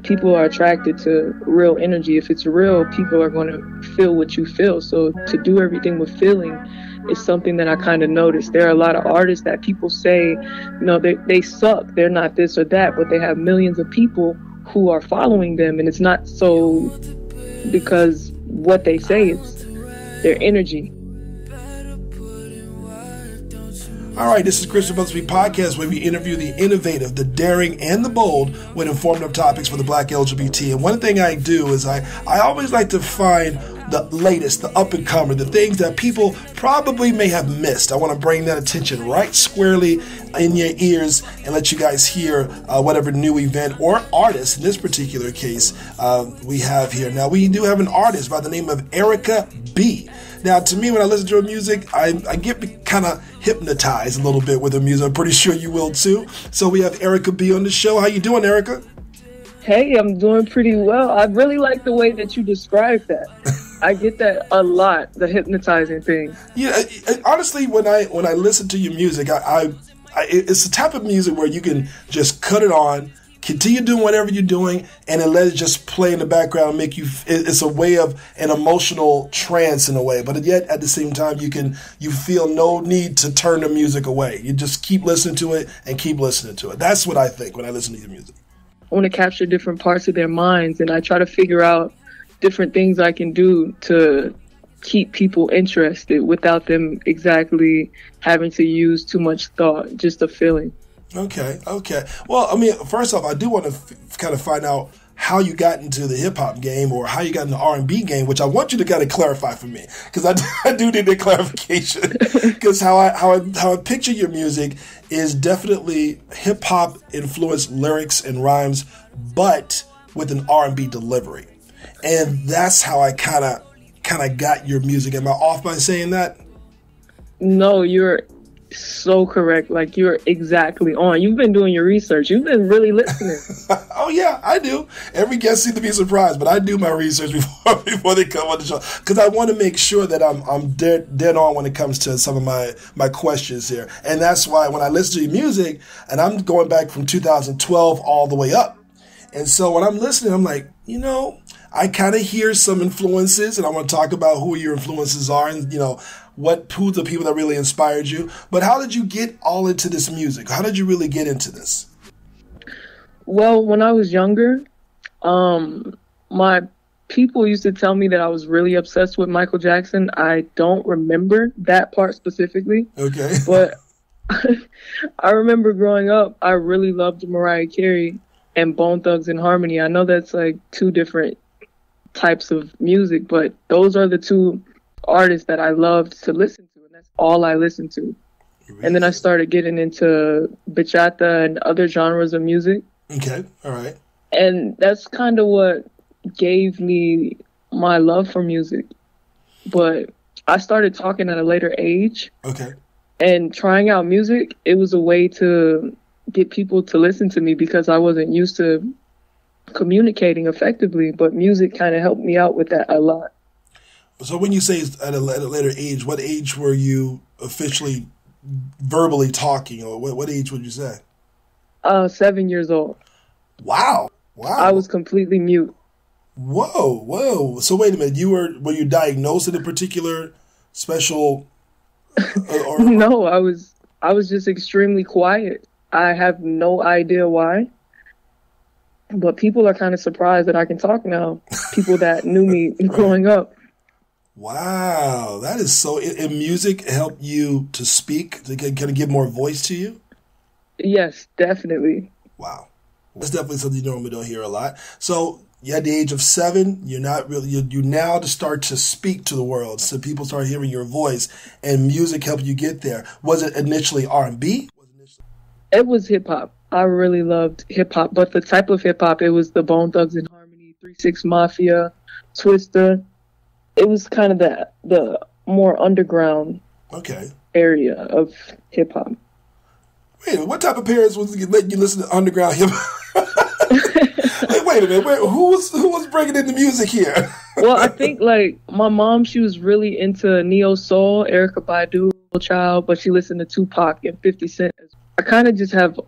People are attracted to real energy. If it's real, people are going to feel what you feel. So to do everything with feeling is something that I kind of noticed. There are a lot of artists that people say, they suck, they're not this or that, but they have millions of people who are following them. And it's not so because what they say, it's their energy. All right, this is Chris from Brothaspeak Podcast, where we interview the innovative, the daring, and the bold with informative topics for the Black LGBT. And one thing I do is I always like to find the latest, the up-and-comer, the things that people probably may have missed. I want to bring that attention right squarely in your ears and let you guys hear whatever new event or artist, in this particular case, we have here. Now, we do have an artist by the name of Erica B. Now, to me, when I listen to her music, I get kind of hypnotized a little bit with her music. I'm pretty sure you will too. So we have Erica B on the show. How you doing, Erica? Hey, I'm doing pretty well. I really like the way that you described that. I get that a lot, the hypnotizing thing. Yeah, honestly, when I listen to your music, it's the type of music where you can just cut it on, continue doing whatever you're doing, and then let it just play in the background and make you. It's a way of an emotional trance in a way, but yet at the same time you feel no need to turn the music away. You just keep listening to it and keep listening to it. That's what I think when I listen to your music. I want to capture different parts of their minds, and I try to figure out different things I can do to keep people interested without them exactly having to use too much thought, just a feeling. Okay. Well, I mean, first off, I do want to kind of find out how you got into the hip-hop game or how you got into the R&B game, which I want you to kind of clarify for me, because I do need that clarification. Because how I picture your music is definitely hip-hop influenced lyrics and rhymes, but with an R&B delivery. And that's how I kind of got your music. Am I off by saying that? No, you're so correct. Like, you're exactly on. You've been doing your research. You've been really listening. Oh yeah, I do. Every guest seems to be surprised, but I do my research before they come on the show, because I want to make sure that I'm dead on when it comes to some of my questions here. And that's why when I listen to your music, and I'm going back from 2012 all the way up, and so when I'm listening, I'm like, I kind of hear some influences, and I want to talk about who your influences are, and who the people that really inspired you. But how did you get all into this music? How did you really get into this? Well, when I was younger, my people used to tell me that I was really obsessed with Michael Jackson. I don't remember that part specifically. Okay. But I remember growing up, I really loved Mariah Carey and Bone Thugs and Harmony. I know that's like two different types of music, but those are the two artists that I loved to listen to, and that's all I listened to. Really? And then I started getting into bachata and other genres of music. Okay, all right. And that's kind of what gave me my love for music. But I started talking at a later age. Okay. And trying out music, it was a way to get people to listen to me because I wasn't used to communicating effectively, but music kind of helped me out with that a lot. So when you say at a later age, what age were you officially verbally talking, or what age would you say? 7 years old. Wow. I was completely mute. Whoa. So wait a minute, were you diagnosed in a particular special No, I was just extremely quiet. I have no idea why. But people are kind of surprised that I can talk now. People that knew me growing up. Wow, that is so. And music helped you to speak, to kind of give more voice to you? Yes, definitely. Wow. That's definitely something you normally don't hear a lot. So at the age of 7, you're not really, you now to start to speak to the world. So people start hearing your voice, and music helped you get there. Was it initially R&B? It was hip hop. I really loved hip hop, but the type of hip hop, it was the Bone Thugs and Harmony, 3 6 Mafia, Twista. It was kind of the more underground area of hip hop. Wait, what type of parents was letting you listen to underground hip hop? Wait a minute, who was bringing in the music here? Well, I think like my mom, she was really into neo soul, Erykah Badu, Child, but she listened to Tupac and 50 Cent. I kind of just have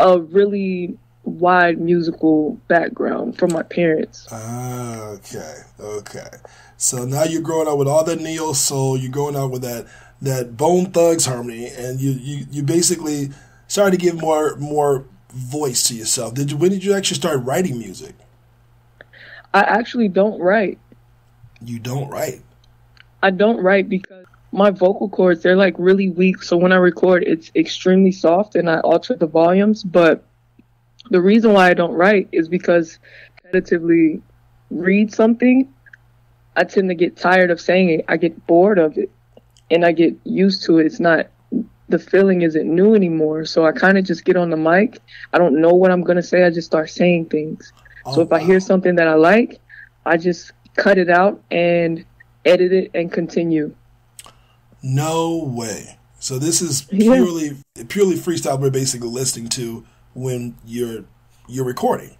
a really wide musical background from my parents. Okay. So now you're growing up with all that neo soul. You're growing up with that Bone Thugs harmony, and you basically started to give more voice to yourself. When did you actually start writing music? I actually don't write. You don't write? I don't write because my vocal cords, they're like really weak. So when I record, it's extremely soft and I alter the volumes. But the reason why I don't write is because repetitively read something, I tend to get tired of saying it. I get bored of it and I get used to it. It's not, the feeling isn't new anymore. So I kind of just get on the mic. I don't know what I'm going to say. I just start saying things. So if I hear something that I like, I just cut it out and edit it and continue. No way. So this is purely freestyle we're basically listening to when you're recording.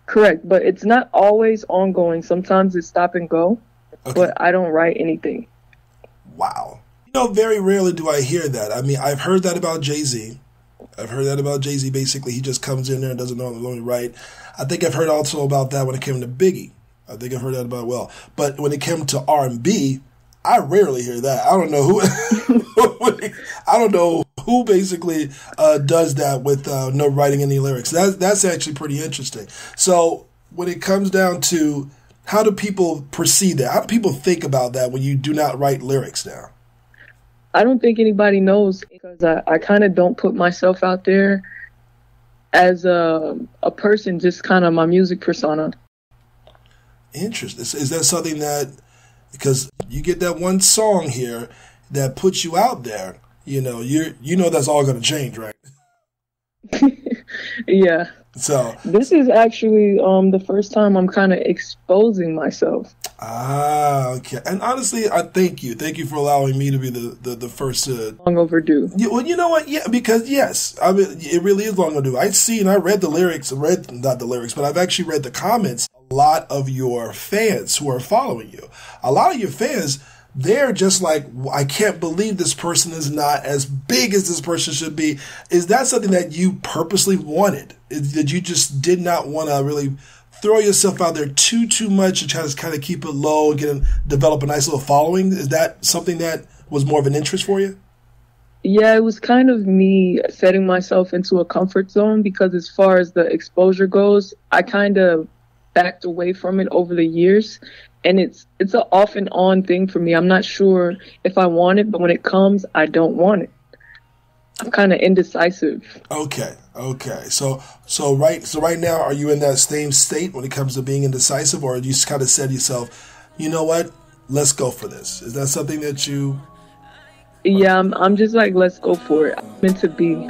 Correct, but it's not always ongoing. Sometimes it's stop and go, but I don't write anything. Wow. Very rarely do I hear that. I mean, I've heard that about Jay-Z. Basically, he just comes in there and doesn't normally write. I think I've heard also about that when it came to Biggie. I think I've heard that about But when it came to R&B, I rarely hear that. I don't know who basically does that with no writing any lyrics. That's actually pretty interesting. So when it comes down to how do people perceive that? How do people think about that when you do not write lyrics now? I don't think anybody knows because I kind of don't put myself out there as a person, just kind of my music persona. Interesting. Is that something that, because you get that one song here that puts you out there, that's all going to change, right? Yeah. So this is actually the first time I'm kind of exposing myself. Okay. And honestly, I thank you. Thank you for allowing me to be the first to... Long overdue. Yeah, well, you know what? Yeah, because yes, I mean, it really is long overdue. I read the lyrics, not the lyrics, but I've actually read the comments. A lot of your fans who are following you, a lot of your fans, they're just like, I can't believe this person is not as big as this person should be. Is that something that you purposely wanted? That you just did not want to really throw yourself out there too much and try to kind of keep it low and develop a nice little following? Is that something that was more of an interest for you? Yeah, it was kind of me setting myself into a comfort zone because as far as the exposure goes, I kind of backed away from it over the years. And it's an off and on thing for me. I'm not sure if I want it, but when it comes, I don't want it. I'm kind of indecisive. Okay. So right now, are you in that same state when it comes to being indecisive, or you just kind of said to yourself, you know what, let's go for this? Is that something that you? Yeah, I'm just like, let's go for it. I'm meant to be.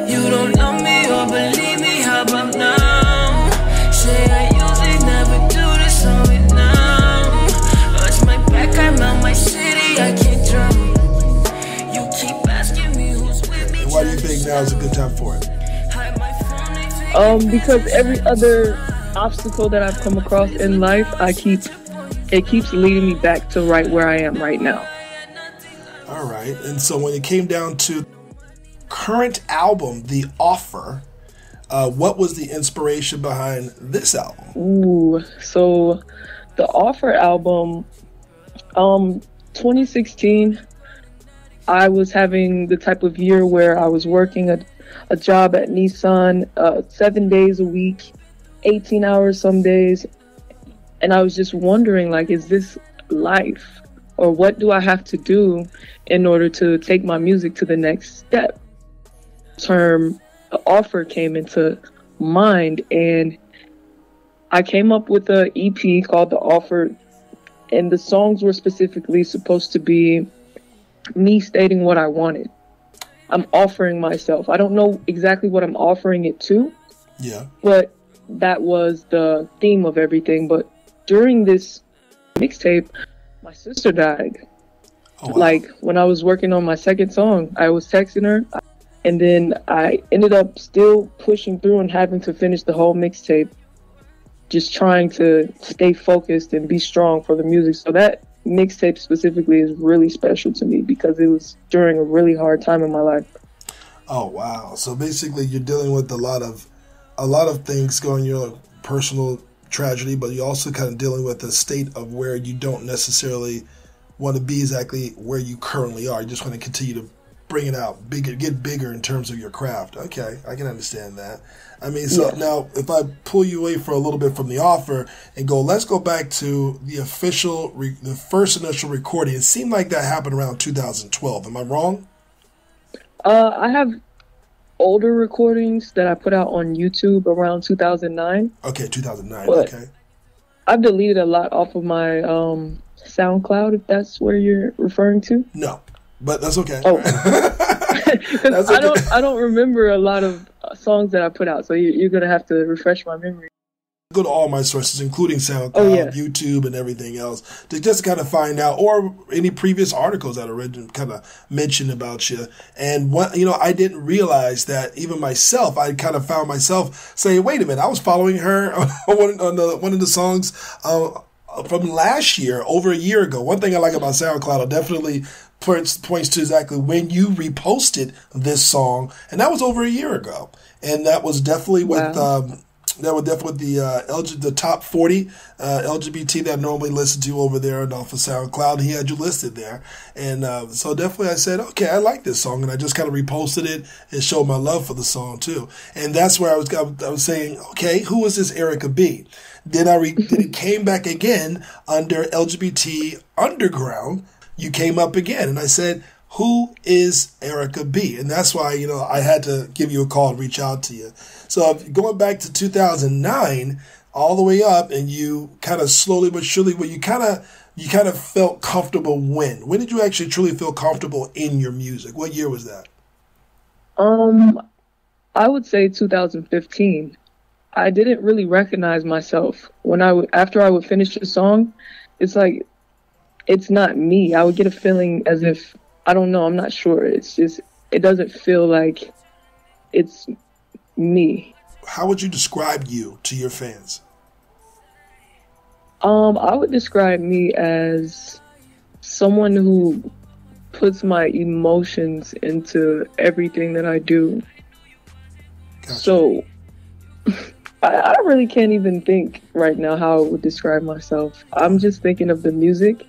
You don't love me or believe me, how about now? Say I usually never do this, so it now. Watch my back, I'm out my city, I can't drown. You keep asking me who's with me. And why do you think now is a good time for it? Because every other obstacle that I've come across in life, it keeps leading me back to right where I am right now. All right. And so when it came down to current album, The Offer, what was the inspiration behind this album? Ooh, so the Offer album, 2016, I was having the type of year where I was working a job at Nissan 7 days a week, 18 hours some days. And I was just wondering, like, is this life? Or what do I have to do in order to take my music to the next step? Term, The Offer came into mind, and I came up with an EP called The Offer, and the songs were specifically supposed to be me stating what I wanted. I'm offering myself. I don't know exactly what I'm offering it to. Yeah. But that was the theme of everything. But during this mixtape, my sister died. Oh, wow. Like when I was working on my second song, I was texting her, and then I ended up still pushing through and having to finish the whole mixtape. just trying to stay focused and be strong for the music. So that mixtape specifically is really special to me because it was during a really hard time in my life. Oh wow! So basically, you're dealing with a lot of things going your personal tragedy, but you're also kind of dealing with a state of where you don't necessarily want to be exactly where you currently are. You just want to continue to bring it out, get bigger in terms of your craft. Okay, I can understand that. I mean, so now if I pull you away for a little bit from the offer and go, let's go back to the the first initial recording. It seemed like that happened around 2012. Am I wrong? I have older recordings that I put out on YouTube around 2009. Okay, 2009. But okay. I've deleted a lot off of my SoundCloud, if that's where you're referring to. No, but that's okay. Oh, because I don't remember a lot of songs that I put out, so you're gonna have to refresh my memory. Go to all my sources, including SoundCloud, YouTube, and everything else, to just kind of find out, or any previous articles that are kind of mentioned about you. And I didn't realize that even myself, I kind of found myself saying, "Wait a minute, I was following her on one of the songs from last year, over a year ago." One thing I like about SoundCloud, it definitely points to exactly when you reposted this song, and that was over a year ago, and that was definitely with. That was definitely the top 40 LGBT that I normally listen to over there and off of SoundCloud. He had you listed there. And so definitely I said, okay, I like this song. And I just kind of reposted it and showed my love for the song too. And that's where I was saying, okay, who is this Erica B? Then it came back again under LGBT Underground. You came up again. And I said, who is Erica B? And that's why, I had to give you a call and reach out to you. So going back to 2009, all the way up, and you kind of slowly but surely, you kind of felt comfortable when? When did you actually truly feel comfortable in your music? What year was that? I would say 2015. I didn't really recognize myself after I would finish a song. It's like, it's not me. I would get a feeling as if, I don't know, I'm not sure. It's just, it doesn't feel like it's me. How would you describe you to your fans? I would describe me as someone who puts my emotions into everything that I do. Gotcha. So I really can't even think right now how I would describe myself. I'm just thinking of the music.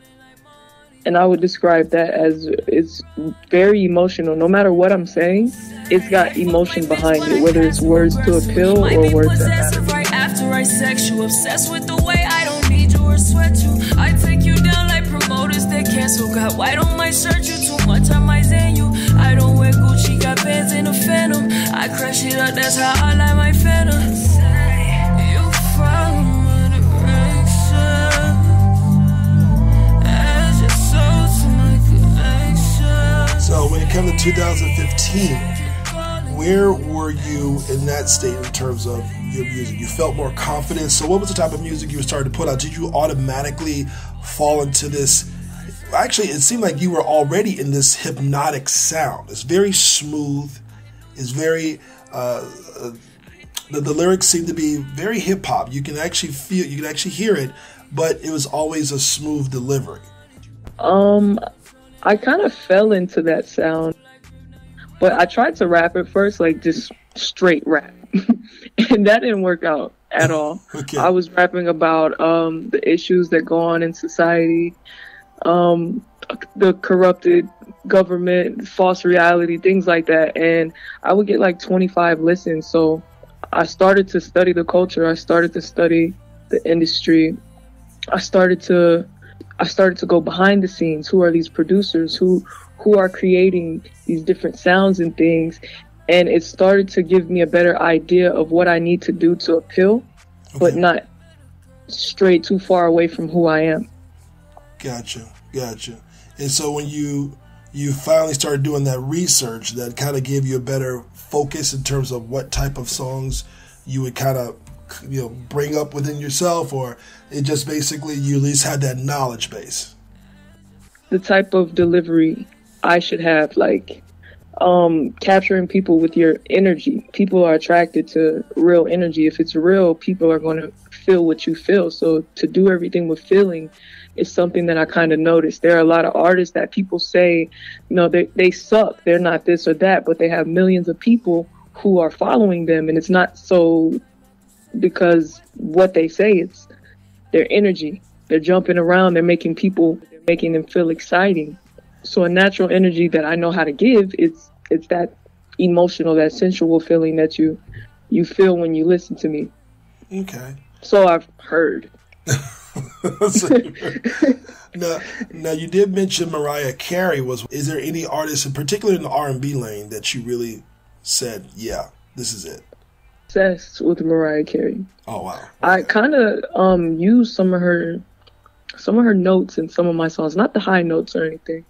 And I would describe that as it's very emotional. No matter what I'm saying, it's got emotion behind it, whether it's words to appeal or words that matter. Right after I sex you, obsessed with the way I don't need you or sweat you. I take you down like promoters that cancel. Got white on my shirt, you too much, I might zan you. I don't wear Gucci, got bands in a Phantom. I crash it up, that's how I like my Phantom. You follow my direction. So when it comes to 2015, where were you in that state in terms of your music? You felt more confident. So what was the type of music you were starting to put out? Did you automatically fall into this? Actually, it seemed like you were already in this hypnotic sound. It's very smooth. It's very, the lyrics seem to be very hip hop. You can actually hear it, but it was always a smooth delivery. I kind of fell into that sound, but I tried to rap at first, like just straight rap, and that didn't work out at all. Okay. I was rapping about the issues that go on in society, the corrupted government, false reality, things like that, and I would get like 25 listens. So I started to study the culture. I started to study the industry. I started to go behind the scenes. Who are these producers? Who are creating these different sounds and things? And it started to give me a better idea of what I need to do to appeal, but not stray too far away from who I am. Gotcha. And so when you finally started doing that research, that kind of gave you a better focus in terms of what type of songs you would kind of bring up within yourself, or it just basically you at least had that knowledge base? The type of delivery I should have, like capturing people with your energy. People are attracted to real energy. If it's real, people are going to feel what you feel. So to do everything with feeling is something that I kind of noticed. There are a lot of artists that people say, they suck. They're not this or that, but they have millions of people who are following them. And it's not so because what they say, it's their energy. They're jumping around. They're making them feel exciting. So a natural energy that I know how to give, it's that emotional, that sensual feeling that you feel when you listen to me. Okay. So I've heard. Now you did mention Mariah Carey. Is there any artist in particular in the R&B lane that you really said, yeah, this is it? Obsessed with Mariah Carey. Oh wow. Okay. I kind of use some of her notes in some of my songs, not the high notes or anything,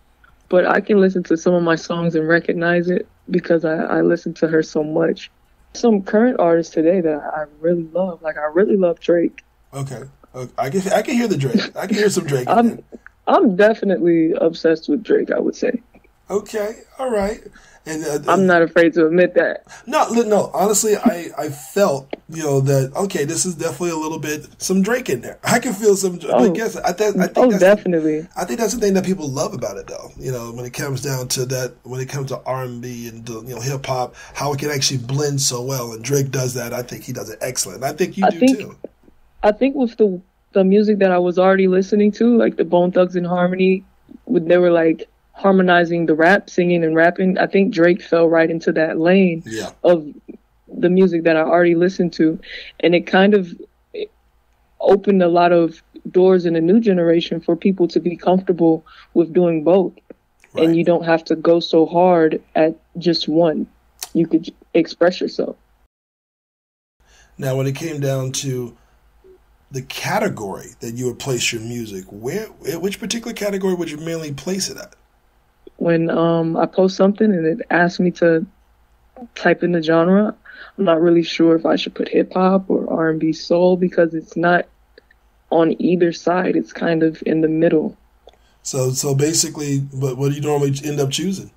but I can listen to some of my songs and recognize it because I listen to her so much. Some current artists today that I really love, like I really love Drake. Okay. I can hear the Drake. I can hear some Drake. I'm definitely obsessed with Drake, I would say. Okay. All right. And I'm not afraid to admit that. No. Honestly, I felt, that, okay, this is definitely a little bit some Drake in there. I can feel some. I think definitely. I think that's the thing that people love about it, though. When it comes down to that, when it comes to R&B and hip hop, how it can actually blend so well. And Drake does that. I think he does it excellent. I think you do too. I think with the music that I was already listening to, like the Bone Thugs and Harmony, they were like harmonizing the rap, singing and rapping. I think Drake fell right into that lane of the music that I already listened to. And it kind of opened a lot of doors in a new generation for people to be comfortable with doing both. Right. And you don't have to go so hard at just one. You could express yourself. Now, when it came down to the category that you would place your music, which particular category would you mainly place it at? When I post something and it asks me to type in the genre, I'm not really sure if I should put hip hop or R&B soul because it's not on either side. It's kind of in the middle. So basically, what do you normally end up choosing?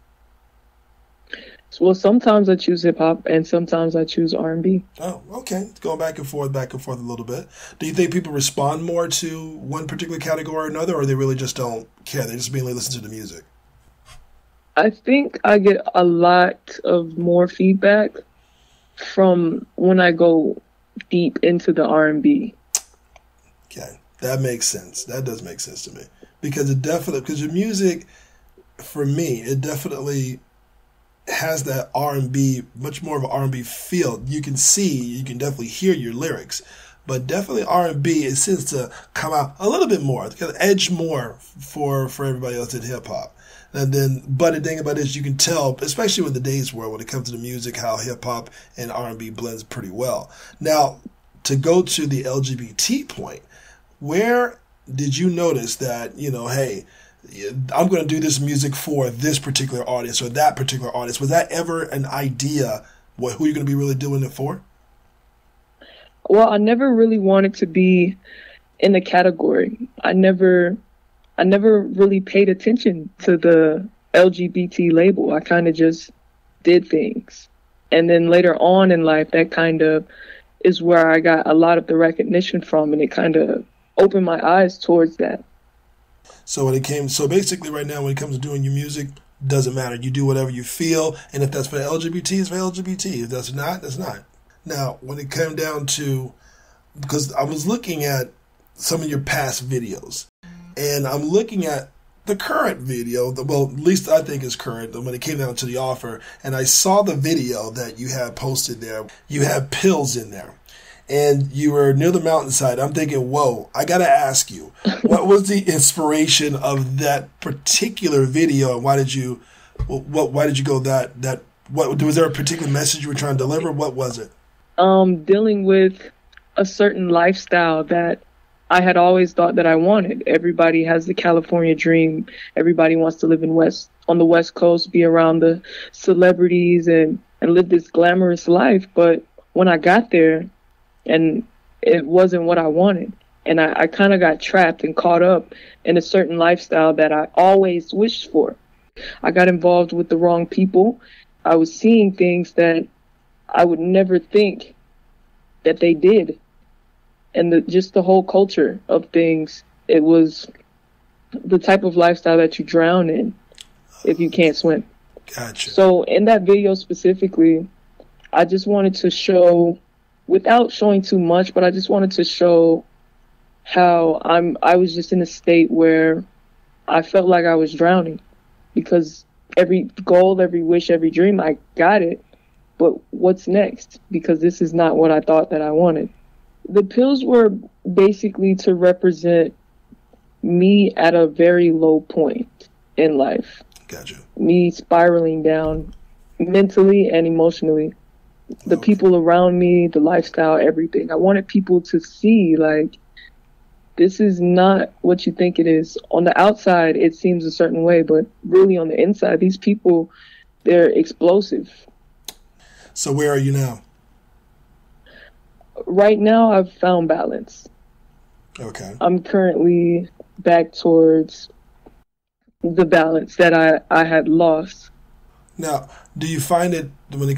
Well, sometimes I choose hip hop and sometimes I choose R&B. Oh, okay. Going back and forth a little bit. Do you think people respond more to one particular category or another, or they really just don't care? They just mainly listen to the music? I think I get a lot of more feedback from when I go deep into the R&B. Okay, that makes sense. That does make sense to me because your music, for me, it definitely has that R&B, much more of an R&B feel. You can definitely hear your lyrics, but definitely R&B, it seems to come out a little bit more, it's got an edge more for everybody else in hip hop. But the thing about it is you can tell, especially with the days world, when it comes to the music, how hip hop and R&B blends pretty well. Now, to go to the LGBT point, where did you notice that, hey, I'm going to do this music for this particular artist or that particular artist? Was that ever an idea who you're going to be really doing it for? Well, I never really wanted to be in a category. I never really paid attention to the LGBT label. I kind of just did things. And then later on in life, that kind of is where I got a lot of the recognition from, and it kind of opened my eyes towards that. So basically right now, when it comes to doing your music, doesn't matter. You do whatever you feel, and if that's for LGBT, it's for LGBT. If that's not, that's not. Now, when it came down to, because I was looking at some of your past videos, and I'm looking at the current video, at least I think is current, when it came down to the offer, and I saw the video that you had posted there. You had pills in there, and you were near the mountainside. I'm thinking, whoa, I got to ask you, what was the inspiration of that particular video, and why did you go that, was there a particular message you were trying to deliver? What was it? Dealing with a certain lifestyle that I had always thought that I wanted. Everybody has the California dream. Everybody wants to live on the West Coast, be around the celebrities and live this glamorous life. But when I got there, and it wasn't what I wanted, and I kind of got trapped and caught up in a certain lifestyle that I always wished for. I got involved with the wrong people, I was seeing things that I would never think that they did. And just the whole culture of things, it was the type of lifestyle that you drown in if you can't swim. Gotcha. So in that video specifically, I just wanted to show, without showing too much, but I just wanted to show how I was just in a state where I felt like I was drowning, because every goal, every wish, every dream, I got it. But what's next? Because this is not what I thought that I wanted. The pills were basically to represent me at a very low point in life. Gotcha. Me spiraling down mentally and emotionally. The people around me, the lifestyle, everything. I wanted people to see, like, this is not what you think it is. On the outside, it seems a certain way, but really on the inside, these people, they're explosive. So where are you now? Right now, I've found balance. Okay. I'm currently back towards the balance that I had lost. Now, do you find it,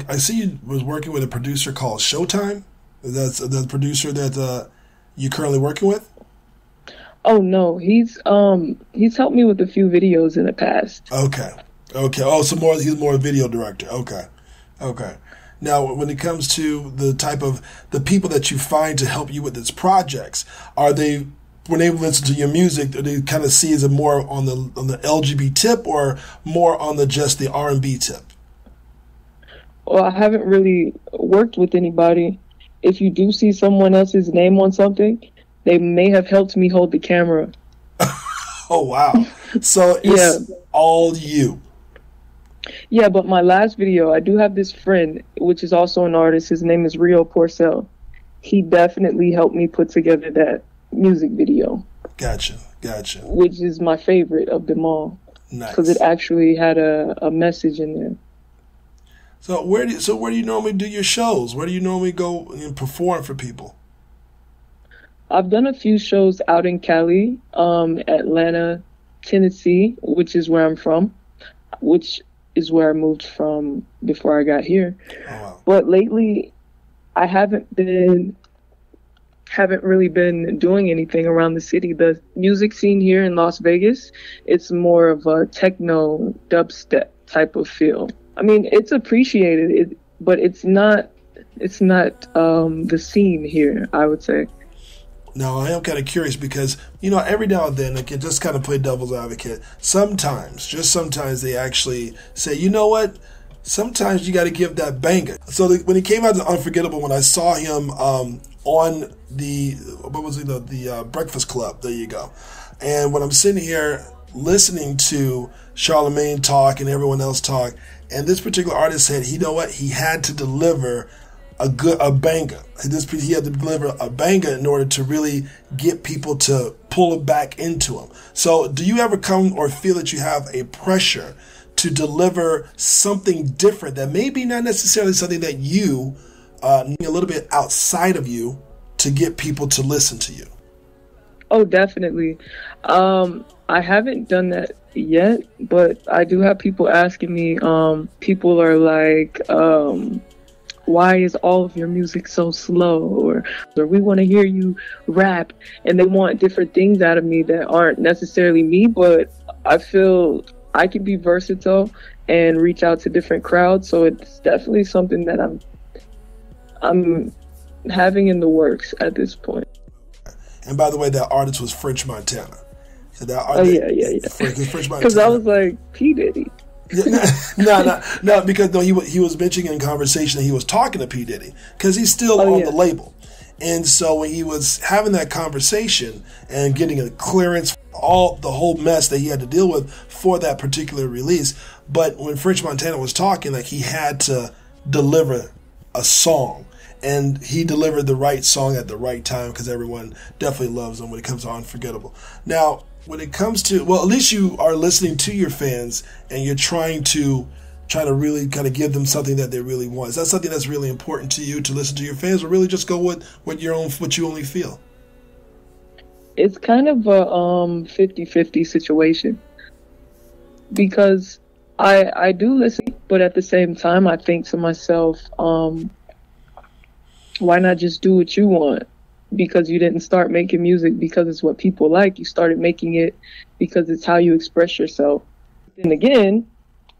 I see you was working with a producer called Showtime? That's the producer that you're currently working with? Oh no, he's helped me with a few videos in the past. Okay. Oh, so he's more a video director. Okay. Now, when it comes to the people that you find to help you with these projects, are they, when they listen to your music, do they kind of see is it more on the LGBT tip or more on just the R&B tip? Well, I haven't really worked with anybody. If you do see someone else's name on something, they may have helped me hold the camera. Oh, wow. So it's all you. Yeah, but my last video, I do have this friend, which is also an artist. His name is Rio Porcel. He definitely helped me put together that music video. Gotcha. Which is my favorite of them all. Nice. Because it actually had a message in there. So where do you normally do your shows? Where do you normally go and perform for people? I've done a few shows out in Cali, Atlanta, Tennessee, which is where I'm from, which is where I moved from before I got here. Oh, wow. But lately, I haven't really been doing anything around the city. The music scene here in Las Vegas, it's more of a techno dubstep type of feel. I mean, it's appreciated, but it's not the scene here, I would say. Now, I am kind of curious because, every now and then, I can just kind of play devil's advocate. Sometimes they actually say, you know what? Sometimes you got to give that banger. So when he came out to Unforgettable, when I saw him on the Breakfast Club, there you go. And when I'm sitting here listening to Charlamagne talk and everyone else talk, and this particular artist said, you know what? He had to deliver a banger. He had to deliver a banger in order to really get people to pull it back into him. So do you ever come or feel that you have a pressure to deliver something different that may be not necessarily something that you need a little bit outside of you to get people to listen to you? Oh, definitely. I haven't done that yet, but I do have people asking me. People are like, why is all of your music so slow? Or we want to hear you rap. And they want different things out of me that aren't necessarily me, but I feel I can be versatile and reach out to different crowds. So it's definitely something that I'm having in the works at this point. And by the way, that artist was French Montana. So yeah. French Montana. Because I was like, P. Diddy. No, because he was mentioning in conversation that he was talking to P. Diddy because he's still on the label. And so when he was having that conversation and getting a clearance, the whole mess that he had to deal with for that particular release, but when French Montana was talking, like he had to deliver a song, and he delivered the right song at the right time because everyone definitely loves him when it comes to Unforgettable. Now, when it comes to, well, at least you are listening to your fans and you're trying to really kind of give them something that they really want. Is that something that's really important to you, to listen to your fans, or really just go with what you only feel? It's kind of a 50-50 situation because I do listen, but at the same time, I think to myself, why not just do what you want? Because you didn't start making music because it's what people like. You started making it because it's how you express yourself. Then again,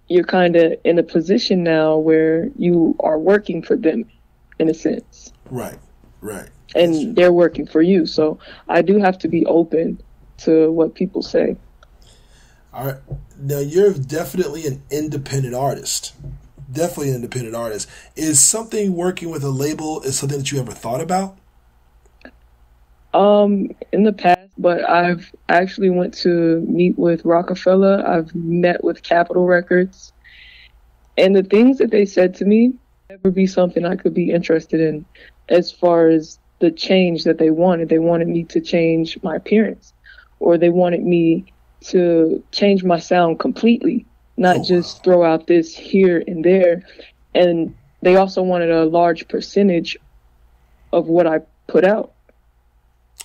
you're kind of in a position now where you are working for them, in a sense. Right, right. And they're working for you. So I do have to be open to what people say. All right. Now, you're definitely an independent artist. Definitely an independent artist. Is something working with a label is something that you ever thought about? In the past, but I've actually went to meet with Rockefeller. I've met with Capitol Records. And the things that they said to me would be something I could be interested in as far as the change that they wanted. They wanted me to change my appearance, or they wanted me to change my sound completely, not just throw out this here and there. And they also wanted a large percentage of what I put out.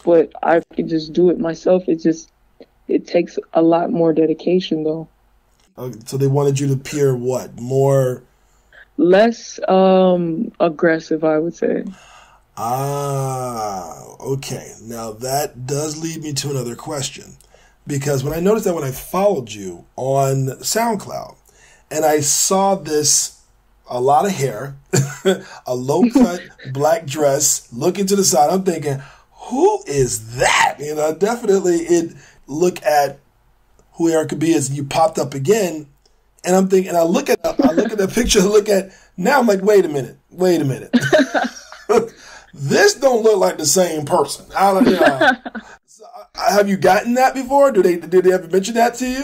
But I could just do it myself. It takes a lot more dedication, though. So they wanted you to appear what? More? Less aggressive, I would say. Okay. Now that does lead me to another question. Because when I noticed that when I followed you on SoundCloud, and I saw a lot of hair, a low-cut black dress, looking to the side, I'm thinking, who is that? Definitely it look at who Erica B is, and you popped up again, and I'm thinking, I look at the picture, now I'm like, wait a minute. This don't look like the same person. I don't know. So, have you gotten that before? Did they ever mention that to you?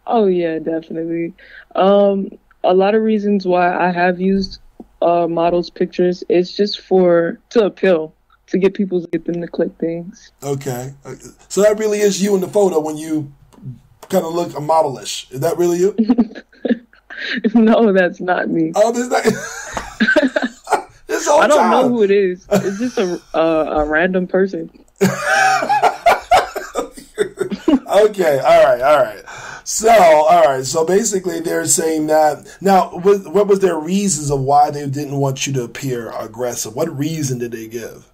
Oh yeah, definitely. A lot of reasons why I have used models' pictures is just to appeal. To get them to click things. Okay. So that really is you in the photo when you kind of look a modelish. Is that really you? No, that's not me. Oh, that's not. I don't know who it is. It's just a random person. Okay. All right. So basically they're saying that. Now, what was their reasons of why they didn't want you to appear aggressive? What reason did they give?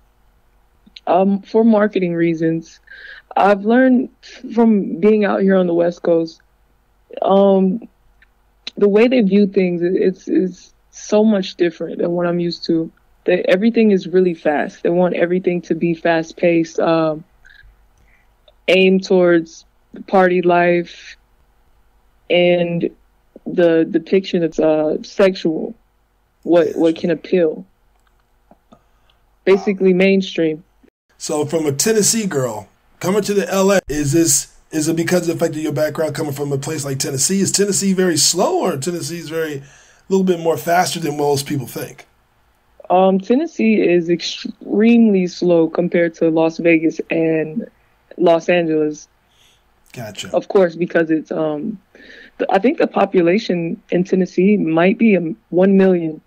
For marketing reasons. I've learned from being out here on the West Coast, the way they view things is so much different than what I'm used to. Everything is really fast. They want everything to be fast-paced, aim towards party life, and the depiction of sexual, what can appeal. Basically mainstream. So from a Tennessee girl coming to the LA, is it because of the fact that your background coming from a place like Tennessee? Is Tennessee very slow, or Tennessee's a little bit more faster than most people think? Tennessee is extremely slow compared to Las Vegas and Los Angeles. Gotcha. Of course, because it's I think the population in Tennessee might be 1 million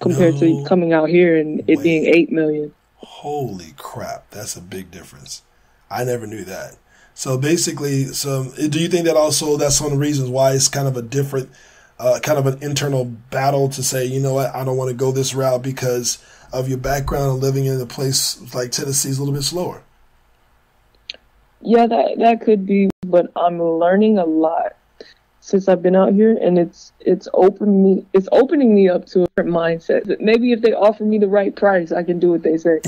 compared to coming out here and it being 8 million. Holy crap, that's a big difference. I never knew that. So basically, do you think that also that's one of the reasons why it's kind of a different, kind of an internal battle to say, you know what, I don't want to go this route because of your background and living in a place like Tennessee is a little bit slower? Yeah, that could be, but I'm learning a lot since I've been out here, and it's opening me up to a different mindset. Maybe if they offer me the right price, I can do what they say.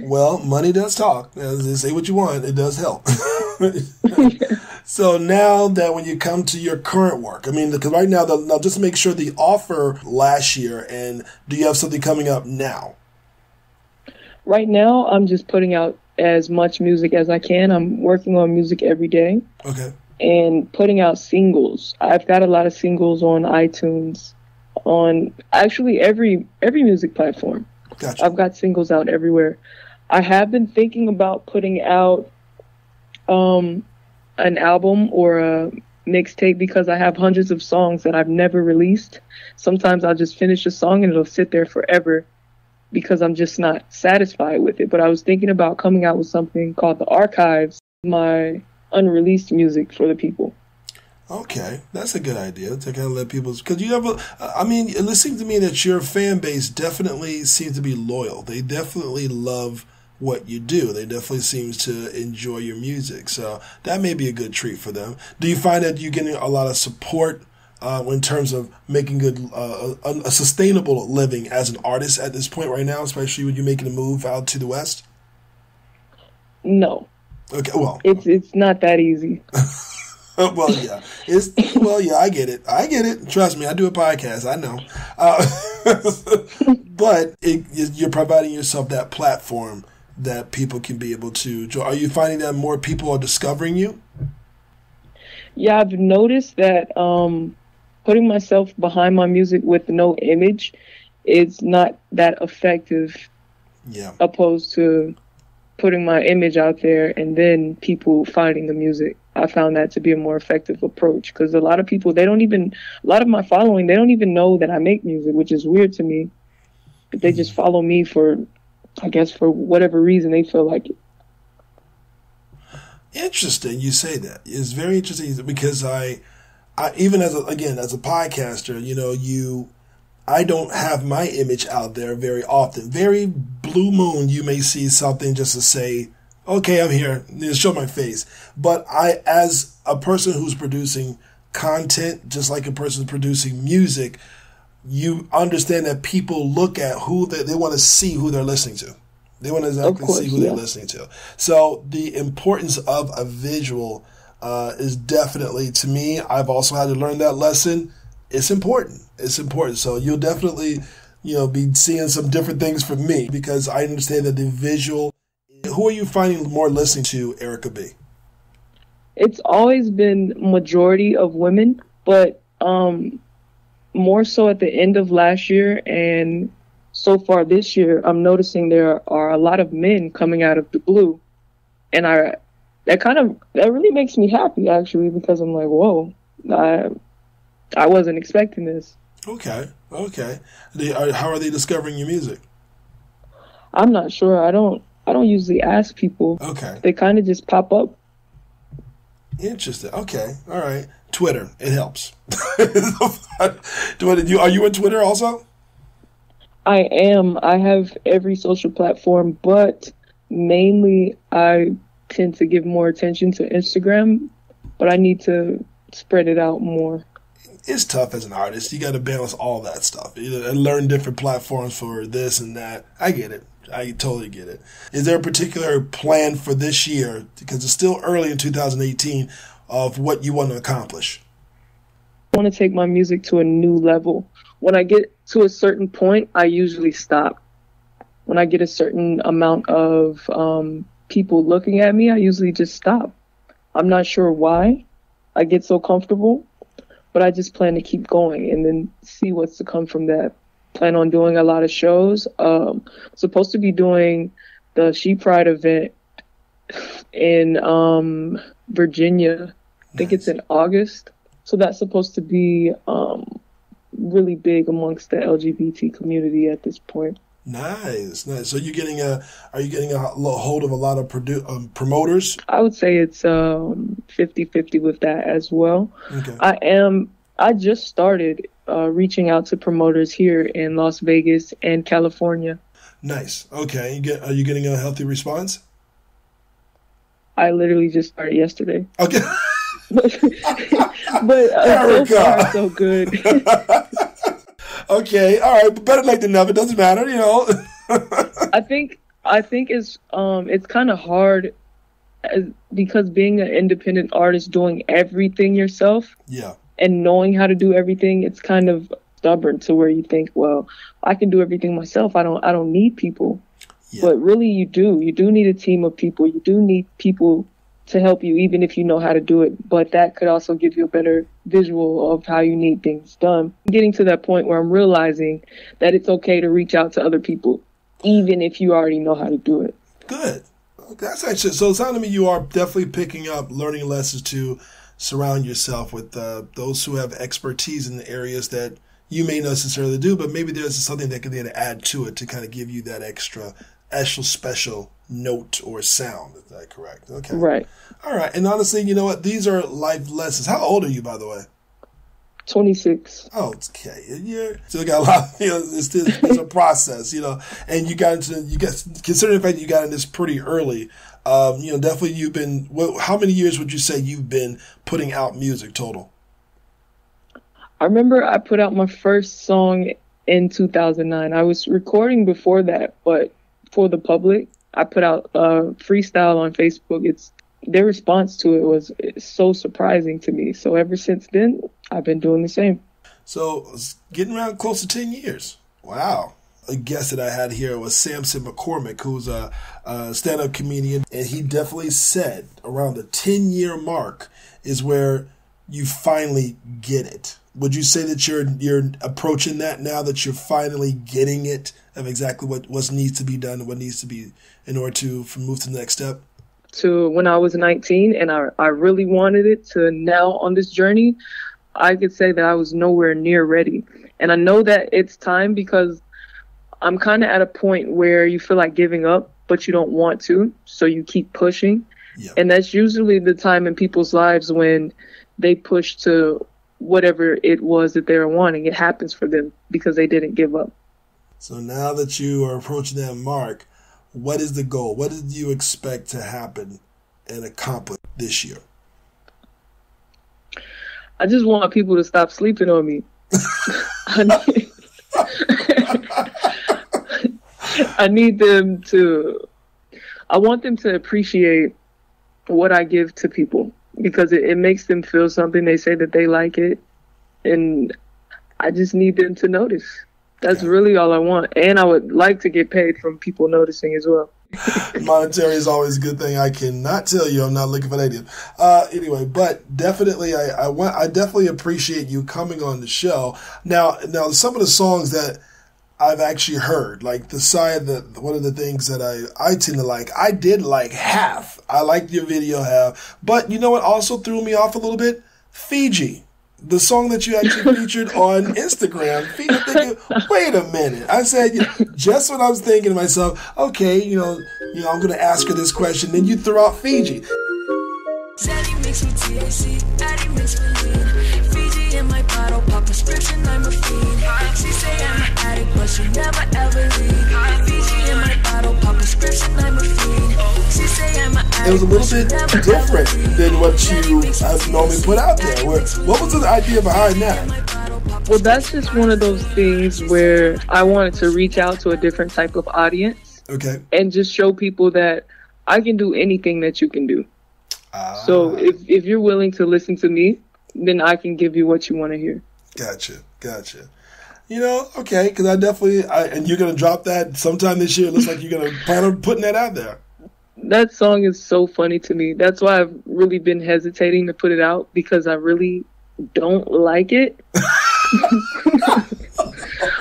Well, money does talk. They say what you want, it does help. So now that when you come to your current work, I mean, because right now just to make sure the offer last year, and do you have something coming up now? Right now, I'm just putting out as much music as I can. I'm working on music every day. Okay. And putting out singles. I've got a lot of singles on iTunes, on actually every music platform. Gotcha. I've got singles out everywhere. I have been thinking about putting out an album or a mixtape because I have hundreds of songs that I've never released. Sometimes I'll just finish a song and it'll sit there forever because I'm just not satisfied with it. But I was thinking about coming out with something called The Archives, my unreleased music for the people. Okay, that's a good idea to kind of let people, because you have it seems to me that your fan base definitely seems to be loyal. They definitely love what you do. They definitely seems to enjoy your music. So that may be a good treat for them. Do you find that you're getting a lot of support in terms of making a sustainable living as an artist at this point right now, especially when you're making a move out to the West? No. Okay, well. It's not that easy. Well, yeah. I get it. Trust me, I do a podcast. I know. But you're providing yourself that platform that people can be able to join. Are you finding that more people are discovering you? Yeah, I've noticed that putting myself behind my music with no image is not that effective. Yeah. Opposed to putting my image out there and then people finding the music. I found that to be a more effective approach, because a lot of people, a lot of my following, they don't even know that I make music, which is weird to me. But they just follow me for whatever reason they feel like it. Interesting you say that. It's very interesting because I even as a podcaster, I don't have my image out there very often. Very blue moon, you may see something just to say, okay, I'm here, show my face. But I, as a person who's producing content, just like a person who's producing music, you understand that people look at who they want to see who they're listening to. They want to exactly see who they're listening to. So the importance of a visual is definitely, to me, I've also had to learn that lesson. It's important. It's important. So you'll definitely, be seeing some different things from me, because I understand that the visual. Who are you finding more listening to, Erica B? It's always been majority of women, but more so at the end of last year and so far this year, I'm noticing there are a lot of men coming out of the blue, and that really makes me happy, actually, because I'm like, whoa, I wasn't expecting this. Okay. How are they discovering your music? I'm not sure. I don't usually ask people. Okay. They kind of just pop up. Interesting. Okay. All right. Twitter. It helps. Are you on Twitter also? I am. I have every social platform, but mainly I tend to give more attention to Instagram, but I need to spread it out more. It's tough as an artist. You got to balance all that stuff and learn different platforms for this and that. I get it. I totally get it. Is there a particular plan for this year, because it's still early in 2018, of what you want to accomplish? I want to take my music to a new level. When I get to a certain point, I usually stop. When I get a certain amount of people looking at me, I usually just stop. I'm not sure why I get so comfortable, but I just plan to keep going and then see what's to come from that. Plan on doing a lot of shows. Supposed to be doing the She Pride event in Virginia. I think it's in August. So that's supposed to be really big amongst the LGBT community at this point. Nice. So are you getting a hold of a lot of promoters? I would say it's 50-50 with that as well. Okay. I just started reaching out to promoters here in Las Vegas and California. Nice. Okay. Are you getting a healthy response? I literally just started yesterday. Okay. but so far, so good. Okay. All right. But better late than never. Doesn't matter, I think it's kind of hard because being an independent artist, doing everything yourself. Yeah. And knowing how to do everything, it's kind of stubborn to where you think, well, I can do everything myself. I don't need people. Yeah. But really you do. You do need a team of people. You do need people to help you, even if you know how to do it. But that could also give you a better visual of how you need things done. I'm getting to that point where I'm realizing that it's okay to reach out to other people, even if you already know how to do it. Good. That's actually, so it sounds to me you are definitely picking up learning lessons to surround yourself with those who have expertise in the areas that you may not necessarily do, but maybe there's something that can add to it to kind of give you that extra special note or sound. Is that correct? Okay. Right. All right. And honestly, you know what? These are life lessons. How old are you, by the way? 26. Oh, okay. You still got a lot. It's a process, and considering the fact that you got in this pretty early, definitely you've been, how many years would you say you've been putting out music total? I remember I put out my first song in 2009. I was recording before that, but for the public, I put out freestyle on Facebook. Their response to it was so surprising to me. So ever since then, I've been doing the same. So it's getting around close to 10 years. Wow. A guest that I had here was Samson McCormick, who's a stand-up comedian. And he definitely said around the 10-year mark is where you finally get it. Would you say that you're approaching that now, that you're finally getting it of exactly what needs to be done and what needs to be in order to move to the next step? To when I was 19 and I really wanted it, to now on this journey, I could say that I was nowhere near ready. And I know that it's time, because I'm kind of at a point where you feel like giving up, but you don't want to. So you keep pushing. Yep. And that's usually the time in people's lives when they push to whatever it was that they were wanting. It happens for them because they didn't give up. So now that you are approaching that mark, what is the goal? What do you expect to happen and accomplish this year? I just want people to stop sleeping on me. I want them to appreciate what I give to people, because it makes them feel something. They say that they like it, and I just need them to notice. That's really all I want. And I would like to get paid from people noticing as well. Monetary is always a good thing. I cannot tell you I'm not looking for that either. Anyway, but definitely I definitely appreciate you coming on the show. Now some of the songs that I've actually heard, like the side that one of the things that I tend to like, I did like half. I liked your video half. But you know what also threw me off a little bit? Fiji. The song that you actually featured on Instagram, I'm thinking, wait a minute. I said, just when I was thinking to myself, okay, I'm going to ask her this question. Then you throw out Fiji. Daddy makes me THC, Daddy makes me lean. Fiji in my bottle, pop prescription, I'm a fiend. She say I'm an addict, but she never ever leave. Fiji in my bottle, pop prescription, I'm a fiend. She say I'm an addict. It was a little bit different than what you normally put out there. What was the idea behind that? Well, that's just one of those things where I wanted to reach out to a different type of audience. Okay. And just show people that I can do anything that you can do. So if you're willing to listen to me, then I can give you what you want to hear. Gotcha. Okay, because and you're going to drop that sometime this year. It looks like you're going to plan on putting that out there. That song is so funny to me. That's why I've really been hesitating to put it out, because I really don't like it.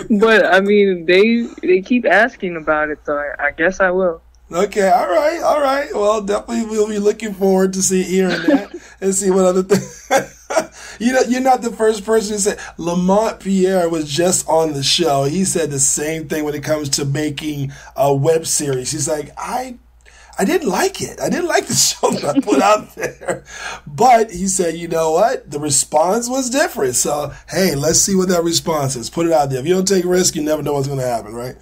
But I mean, they keep asking about it, so I guess I will. Okay, all right. Well, definitely we'll be looking forward to hearing that and see what other things. You're not the first person to say. Lamont Pierre was just on the show. He said the same thing when it comes to making a web series. He's like, I didn't like it. I didn't like the show that I put out there. But he said, you know what? The response was different. So, hey, let's see what that response is. Put it out there. If you don't take a risk, you never know what's going to happen, right?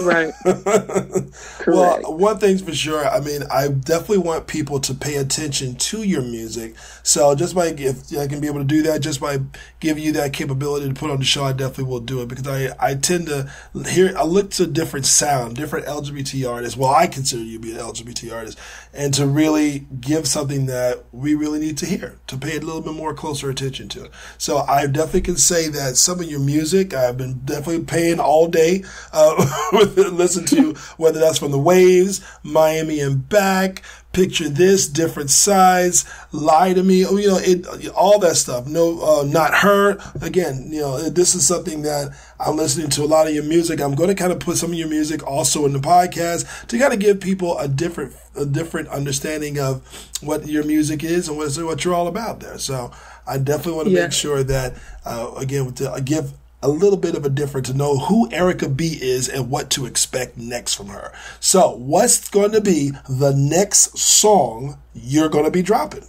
Right. Correct. Well, one thing's for sure. I mean, I definitely want people to pay attention to your music. So if I can be able to do that, just by giving you that capability to put on the show, I definitely will do it, because I tend to I look to different sound, different LGBT artists. Well, I consider you to be an LGBT artist, and to really give something that we really need to hear, to pay a little bit more closer attention to. So I definitely can say that some of your music I've been definitely paying all day listen to, whether that's from the Waves, Miami and Back, Picture This, Different Sides, Lie to Me, all that stuff. No, Not Her. Again, this is something that I'm listening to a lot of your music. I'm going to kind of put some of your music also in the podcast to kind of give people a different understanding of what your music is and what you're all about there. So I definitely want to make sure that, again, to give a little bit of a difference to know who Erica B is and what to expect next from her. So what's going to be the next song you're going to be dropping?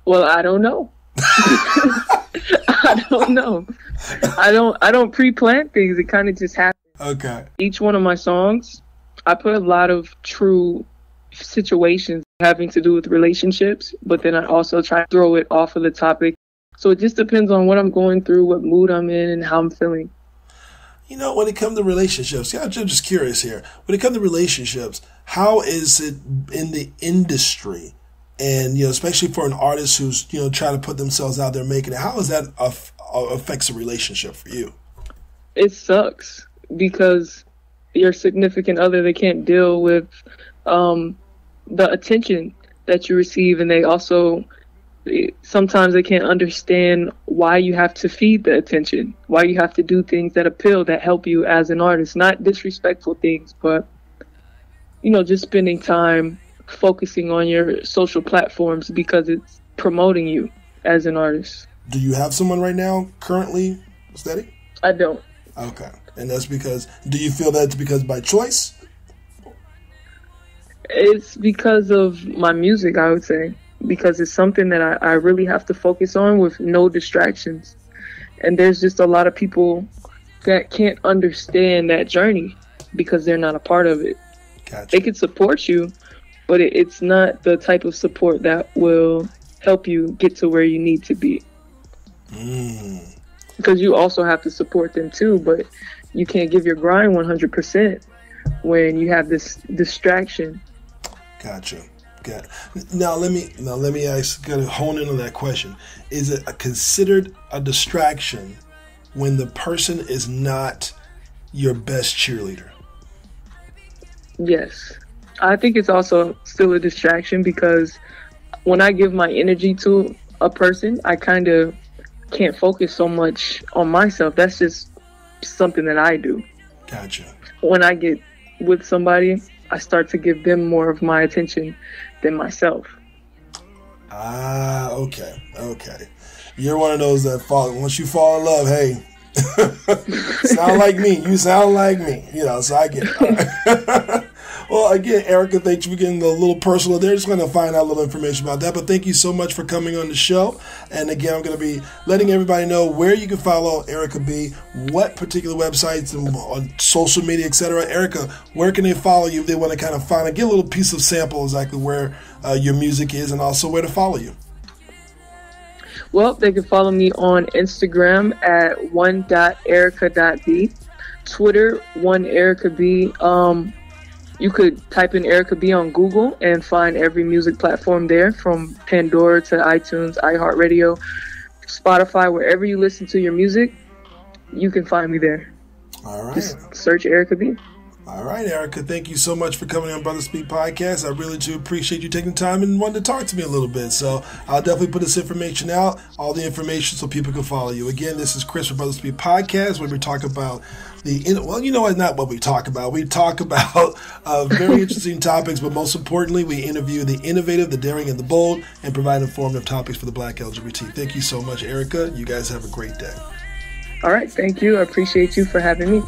Well, I don't know. I don't know. I don't pre-plan things. It kind of just happens. Okay. Each one of my songs, I put a lot of true situations having to do with relationships, but then I also try to throw it off of the topic. So it just depends on what I'm going through, what mood I'm in, and how I'm feeling. You know, when it comes to relationships, yeah, I'm just curious here. When it comes to relationships, how is it in the industry? And, you know, especially for an artist who's, you know, trying to put themselves out there making it, how does that affects a relationship for you? It sucks because your significant other, they can't deal with the attention that you receive, and they also sometimes they can't understand why you have to feed the attention, why you have to do things that appeal, that help you as an artist, not disrespectful things, but, you know, just spending time focusing on your social platforms because it's promoting you as an artist. Do you have someone right now currently steady? I don't. Okay. And that's because, do you feel that's because by choice? It's because of my music, I would say, because it's something that I really have to focus on with no distractions. And there's just a lot of people that can't understand that journey because they're not a part of it. Gotcha. They can support you, but it's not the type of support that will help you get to where you need to be. Because you also have to support them too, but you can't give your grind 100% when you have this distraction. Gotcha. Now let me ask, gotta hone in on that question. Is it considered a distraction when the person is not your best cheerleader? Yes. I think it's also still a distraction because when I give my energy to a person, I kind of can't focus so much on myself. That's just something that I do. Gotcha. When I get with somebody, I start to give them more of my attention than myself. Okay. You're one of those that once you fall in love, hey, sound like me. You sound like me. You know, so I get it. All right. Well, again, Erica, thanks for getting a little personal there. Just going to find out a little information about that. But thank you so much for coming on the show. And again, I'm going to be letting everybody know where you can follow Erica B, what particular websites and on social media, etc. Erica, where can they follow you if they want to kind of get a little piece of sample exactly where your music is and also where to follow you? Well, they can follow me on Instagram at one.erica.b, Twitter, oneericaB. You could type in Erica B on Google and find every music platform there, from Pandora to iTunes, iHeartRadio, Spotify, wherever you listen to your music, you can find me there. All right. Just search Erica B. All right, Erica, thank you so much for coming on Brothaspeak Podcast. I really do appreciate you taking the time and wanting to talk to me a little bit. So I'll definitely put this information out, all the information, so people can follow you. Again, this is Chris from Brothaspeak Podcast, where we talk about not what we talk about. We talk about very interesting topics, but most importantly, we interview the innovative, the daring, and the bold, and provide informative topics for the Black LGBT. Thank you so much, Erica. You guys have a great day. All right, thank you. I appreciate you for having me.